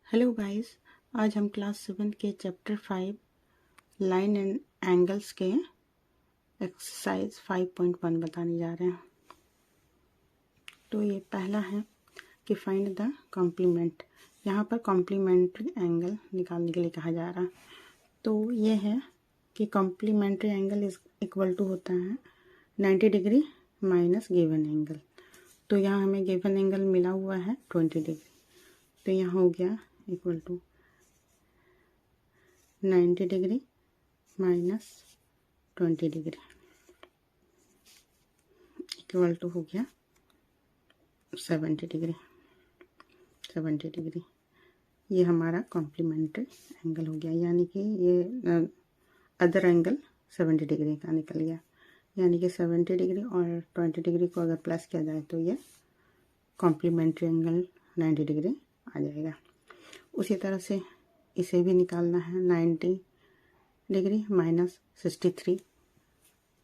Hello guys, आज हम class 7 के चैप्टर 5 लाइन एंड एंगल्स के एक्सरसाइज 5.1 बताने जा रहे हैं। तो ये पहला है कि फाइंड द कॉम्प्लीमेंट। यहाँ पर कॉम्प्लीमेंट्री एंगल निकालने के लिए कहा जा रहा है। तो ये है कि complementary angle is equal to होता है 90 डिग्री माइनस गिवन एंगल। तो यहाँ हमें गिवन एंगल मिला हुआ है 20 डिग्री, तो यहाँ हो गया equal to 90 degree minus 20 degree equal to हो गया 70 डिग्री। ये हमारा कॉम्प्लीमेंट्री एंगल हो गया, यानी कि ये अदर एंगल 70 डिग्री का निकल गया। यानी कि 70 डिग्री और 20 डिग्री को अगर प्लस किया जाए तो ये कॉम्प्लीमेंट्री एंगल 90 डिग्री आ जाएगा। उसी तरह से इसे भी निकालना है। 90 डिग्री माइनस 63,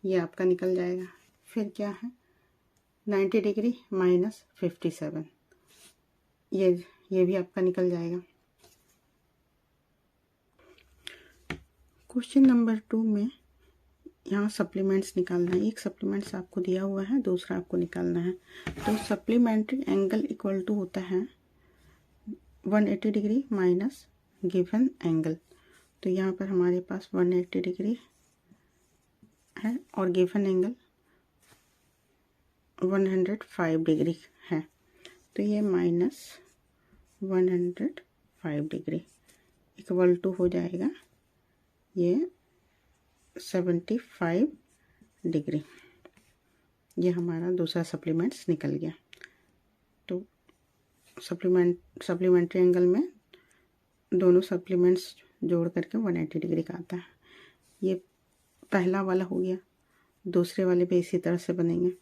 ये आपका निकल जाएगा। फिर क्या है 90 डिग्री माइनस 57, ये भी आपका निकल जाएगा। क्वेश्चन नंबर 2 में यहाँ सप्लीमेंट्स निकालना है। एक सप्लीमेंट्स आपको दिया हुआ है, दूसरा आपको निकालना है। तो सप्लीमेंट्री एंगल इक्वल टू होता है 180 डिग्री माइनस गिवन एंगल। तो यहाँ पर हमारे पास 180 डिग्री है और गिवन एंगल 105 डिग्री है। तो ये माइनस 105 डिग्री इक्वल टू हो जाएगा ये 75 डिग्री। ये हमारा दूसरा सप्लीमेंट्स निकल गया। तो सप्लीमेंट्री एंगल में दोनों सप्लीमेंट्स जोड़ करके 180 डिग्री का आता है। ये पहला वाला हो गया। दूसरे वाले भी इसी तरह से बनेंगे।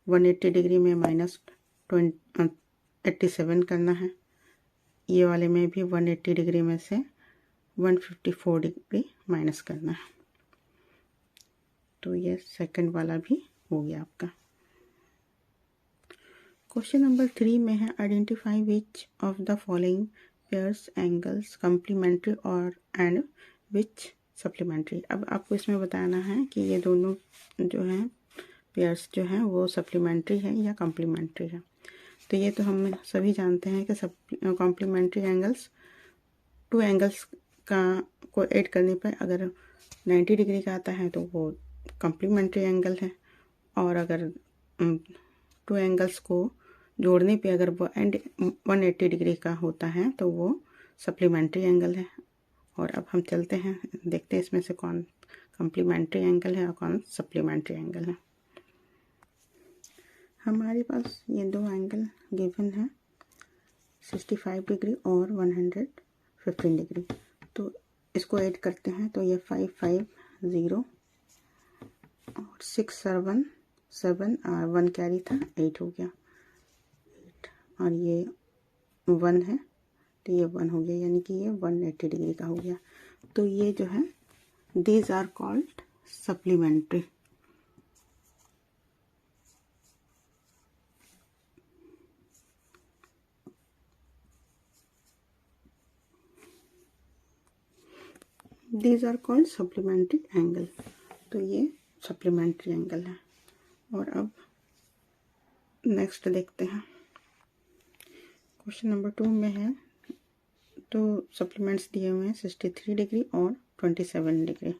180 डिग्री में माइनस 87 करना है। ये वाले में भी 180 डिग्री में से 154 डिग्री माइनस करना है। तो ये सेकंड वाला भी हो गया आपका। क्वेश्चन नंबर 3 में है identify which of the following pairs angles complementary और एंड विच सप्लीमेंट्री। अब आपको इसमें बताना है कि ये दोनों जो हैं पेयर्स जो हैं वो सप्लीमेंट्री है या कॉम्प्लीमेंट्री है। तो ये तो हम सभी जानते हैं कि कॉम्प्लीमेंट्री एंगल्स, टू एंगल्स का को ऐड करने पर अगर 90 डिग्री का आता है तो वो कॉम्प्लीमेंट्री एंगल है, और अगर टू एंगल्स को जोड़ने पे अगर वो एंड 180 डिग्री का होता है तो वो सप्लीमेंट्री एंगल है। और अब हम चलते हैं, देखते हैं इसमें से कौन कॉम्प्लीमेंट्री एंगल है और कौन सप्लीमेंट्री एंगल है। हमारे पास ये दो एंगल गिवन है 65 डिग्री और 115 डिग्री। तो इसको ऐड करते हैं तो ये 550 और 677 और 1 कैरी था 8 हो गया 8, और ये 1 है तो ये 1 हो गया, यानी कि ये 180 डिग्री का हो गया। तो ये जो है these are called supplementary. These are called supplementary angle. तो ये सप्लीमेंट्री एंगल है। और अब नेक्स्ट देखते हैं। क्वेश्चन नंबर 2 में है तो सप्लीमेंट्स दिए हुए हैं 63 डिग्री और 27 डिग्री।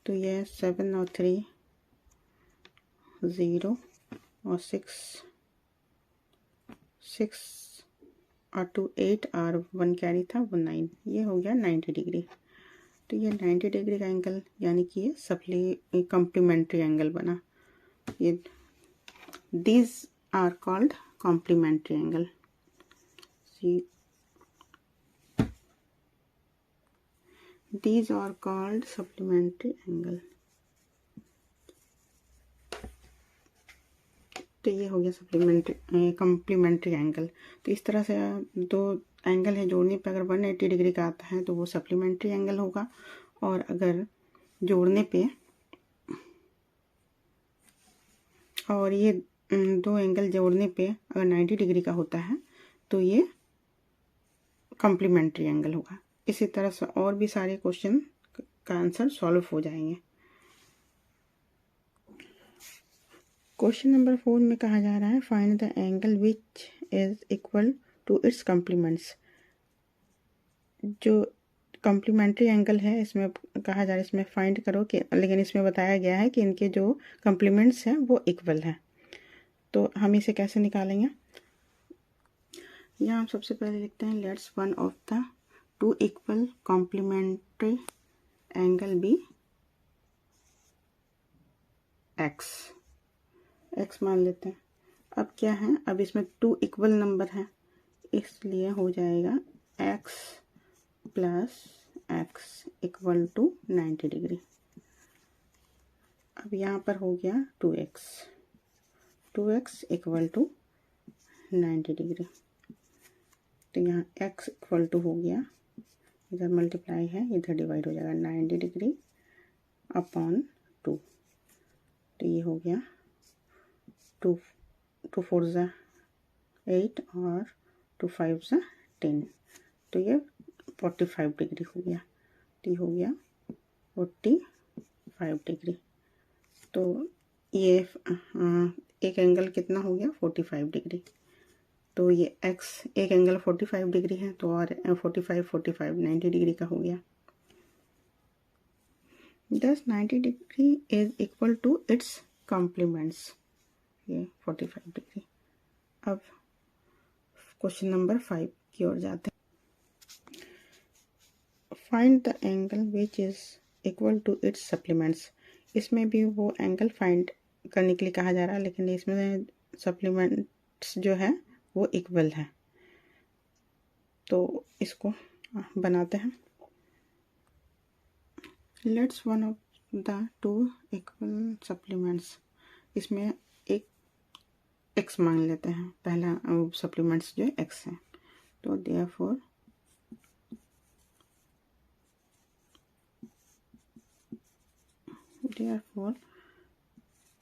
तो ये 7 और 3 0 और 6 और 2 8 और 1 कैरी था वो 9, ये हो गया 90 डिग्री। तो ये 90 डिग्री का एंगल, यानी कि ये कॉम्प्लीमेंट्री एंगल बना। ये these are called complementary angle. These are called supplementary angle। तो ये हो गया सप्लीमेंट्री कॉम्प्लीमेंट्री एंगल। तो इस तरह से दो एंगल है जोड़ने पे अगर 180 डिग्री का आता है तो वो सप्लीमेंट्री एंगल होगा, और अगर जोड़ने पे और ये दो एंगल जोड़ने पे अगर 90 डिग्री का होता है तो ये कॉम्प्लीमेंट्री एंगल होगा। इसी तरह से और भी सारे क्वेश्चन का आंसर सॉल्व हो जाएंगे। क्वेश्चन नंबर 4 में कहा जा रहा है find the angle which is equal to its complements. जो कॉम्प्लीमेंट्री एंगल है इसमें कहा जा रहा है इसमें फाइंड करो कि, लेकिन इसमें बताया गया है कि इनके जो कॉम्प्लीमेंट्स हैं वो इक्वल हैं। तो हम इसे कैसे निकालेंगे? यहाँ हम सबसे पहले लिखते हैं let's one of the two equal complementary angle be x मान लेते हैं। अब क्या है, अब इसमें टू इक्वल नंबर है इसलिए हो जाएगा x plus x equal to 90 degree. अब यहाँ पर हो गया 2x इक्वल टू 90 डिग्री। तो यहाँ x इक्वल टू हो गया, इधर मल्टीप्लाई है इधर डिवाइड हो जाएगा 90 डिग्री अपॉन 2। तो ये हो गया 2 4 ज़ा 8 और 2 5 ज़ा 10। तो ये 45 डिग्री हो गया। तो ये हो गया 45 डिग्री। तो ये एक एंगल कितना हो गया 45 डिग्री। तो ये x एक एंगल 45 डिग्री है तो और 45 90 डिग्री का हो गया। Thus 90 degree is equal to its complements, ये 45 डिग्री। अब क्वेश्चन नंबर 5 की ओर जाते हैं। Find the angle which is equal to its supplements. इसमें भी वो एंगल फाइंड करने के लिए कहा जा रहा है, लेकिन इसमें सप्लीमेंट्स जो है वो इक्वल है। तो इसको बनाते हैं। Let's one of the two equal supplements, इसमें एक x मान लेते हैं, पहला सप्लीमेंट्स जो x है। तो therefore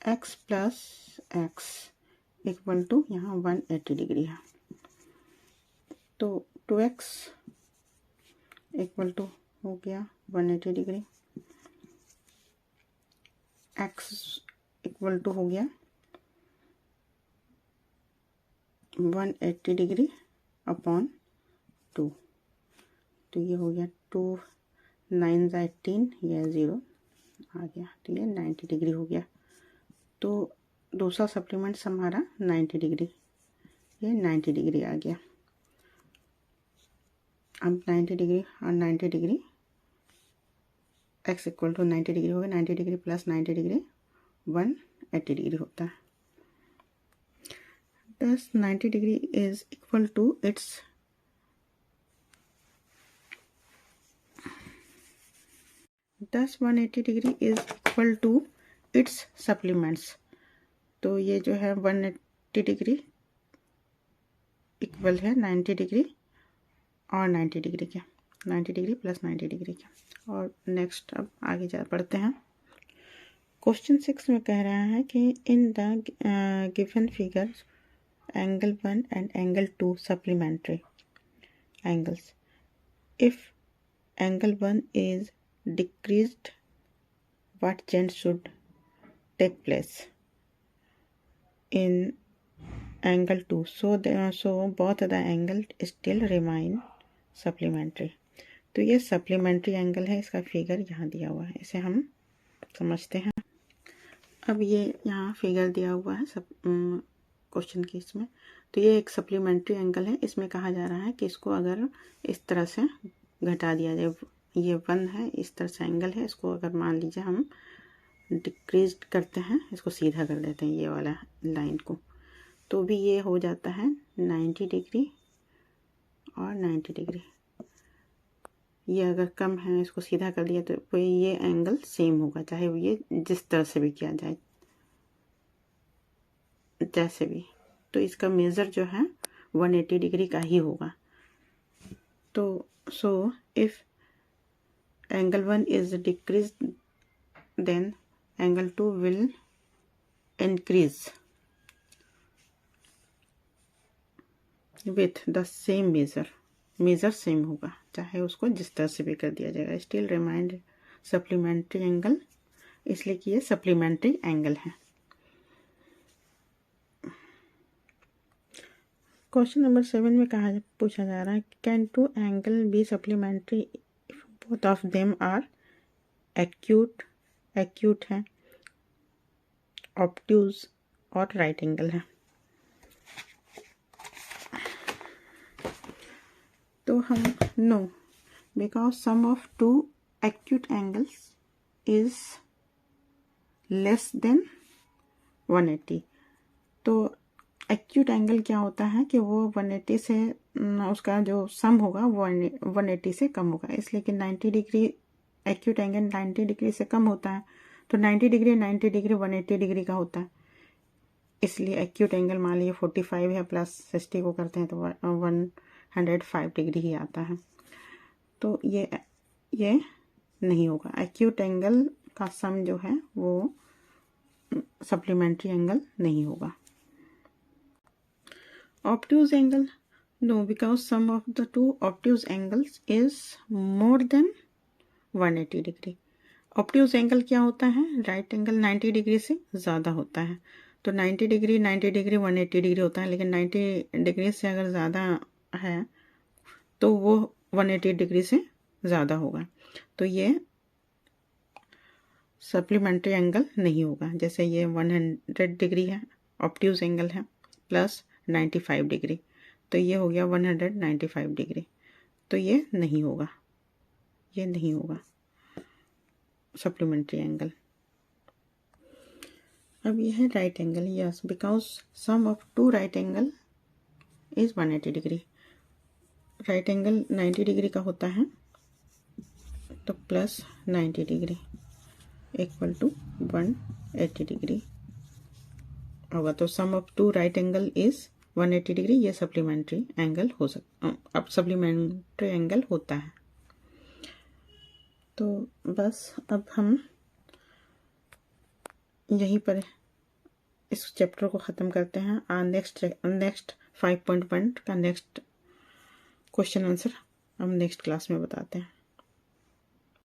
x plus x equal to यहाँ 180 डिग्री है। तो 2x इक्वल टू हो गया 180 डिग्री, x इक्वल टू हो गया 180 डिग्री अपॉन 2। तो ये हो गया 2 9 18, ये 0 आ गया। तो ये 90 डिग्री हो गया। तो दूसरा सप्लीमेंट्स हमारा 90 डिग्री, ये 90 डिग्री आ गया। अब 90 डिग्री और 90 degree x equal to 90 degree हो गया। 90 डिग्री प्लस 90 डिग्री 180 डिग्री होता है। Thus 90 degree is equal to its Thus 180 degree is equal to its supplements. तो ये जो है 180 डिग्री इक्वल है 90 डिग्री और 90 डिग्री के, 90 डिग्री प्लस 90 डिग्री के। और नेक्स्ट अब आगे जा पढ़ते हैं। क्वेश्चन 6 में कह रहा है कि in the given figure angle 1 and angle 2 supplementary angles. If angle 1 is decreased, what change should take place in angle 2 so both the angle still remain supplementary। तो ये सप्लीमेंट्री एंगल है, इसका फिगर यहाँ दिया हुआ है, इसे हम समझते हैं। अब ये यहाँ फिगर दिया हुआ है सब क्वेश्चन की इसमें। तो ये एक सप्लीमेंट्री एंगल है। इसमें कहा जा रहा है कि इसको अगर इस तरह से घटा दिया जाए, ये 1 है, इस तरह से एंगल है, इसको अगर मान लीजिए हम डिक्रीज करते हैं, इसको सीधा कर देते हैं ये वाला लाइन को, तो भी ये हो जाता है 90 डिग्री और 90 डिग्री। ये अगर कम है, इसको सीधा कर दिया तो ये एंगल सेम होगा, चाहे ये जिस तरह से भी किया जाए, जैसे भी। तो इसका मेज़र जो है 180 डिग्री का ही होगा। तो so if angle 1 is decreased, then angle 2 will increase with the same measure। Measure same होगा, चाहे उसको जिस तरह से भी कर दिया जाएगा, स्टिल रिमाइंड सप्लीमेंट्री एंगल, इसलिए कि ये सप्लीमेंट्री एंगल है। क्वेश्चन नंबर 7 में पूछा जा रहा है, can two angle be supplementary if both of them are acute है, ऑब्ट्यूज और राइट एंगल है। तो हम no, because sum of two acute angles is less than 180। तो एक्यूट एंगल क्या होता है कि वो 180 से उसका जो सम होगा वो 180 से कम होगा, इसलिए कि 90 डिग्री एक्यूट एंगल 90 डिग्री से कम होता है, तो 90 डिग्री 180 डिग्री का होता है, इसलिए एक्यूट एंगल मान लीजिए 45 है प्लस 60 को करते हैं तो 105 डिग्री ही आता है। तो ये नहीं होगा, एक्यूट एंगल का सम जो है वो सप्लीमेंट्री एंगल नहीं होगा। Obtuse angle, no, because sum of the two obtuse angles is more than 180 degree. obtuse angle क्या होता है, राइट एंगल 90 डिग्री से ज़्यादा होता है, तो 90 डिग्री 180 डिग्री होता है, लेकिन 90 डिग्री से अगर ज़्यादा है तो वो 180 डिग्री से ज़्यादा होगा, तो ये सप्लीमेंट्री एंगल नहीं होगा। जैसे ये 100 डिग्री है, ऑब्ट्यूज एंगल है, प्लस 95 डिग्री, तो ये हो गया 195 डिग्री, तो ये नहीं होगा, ये नहीं होगा सप्लीमेंट्री एंगल। अब ये है right angle, yes, because sum of two right angle is 180 degree. Right angle 90 degree का होता है, तो plus 90 degree equal to 180 degree होगा, तो sum of two right angle is 180 degree, ये सप्लीमेंट्री एंगल हो सकता, अब सप्लीमेंट्री एंगल होता है। तो बस अब हम यहीं पर इस चैप्टर को ख़त्म करते हैं। नेक्स्ट 5.1 का नेक्स्ट क्वेश्चन आंसर हम नेक्स्ट क्लास में बताते हैं।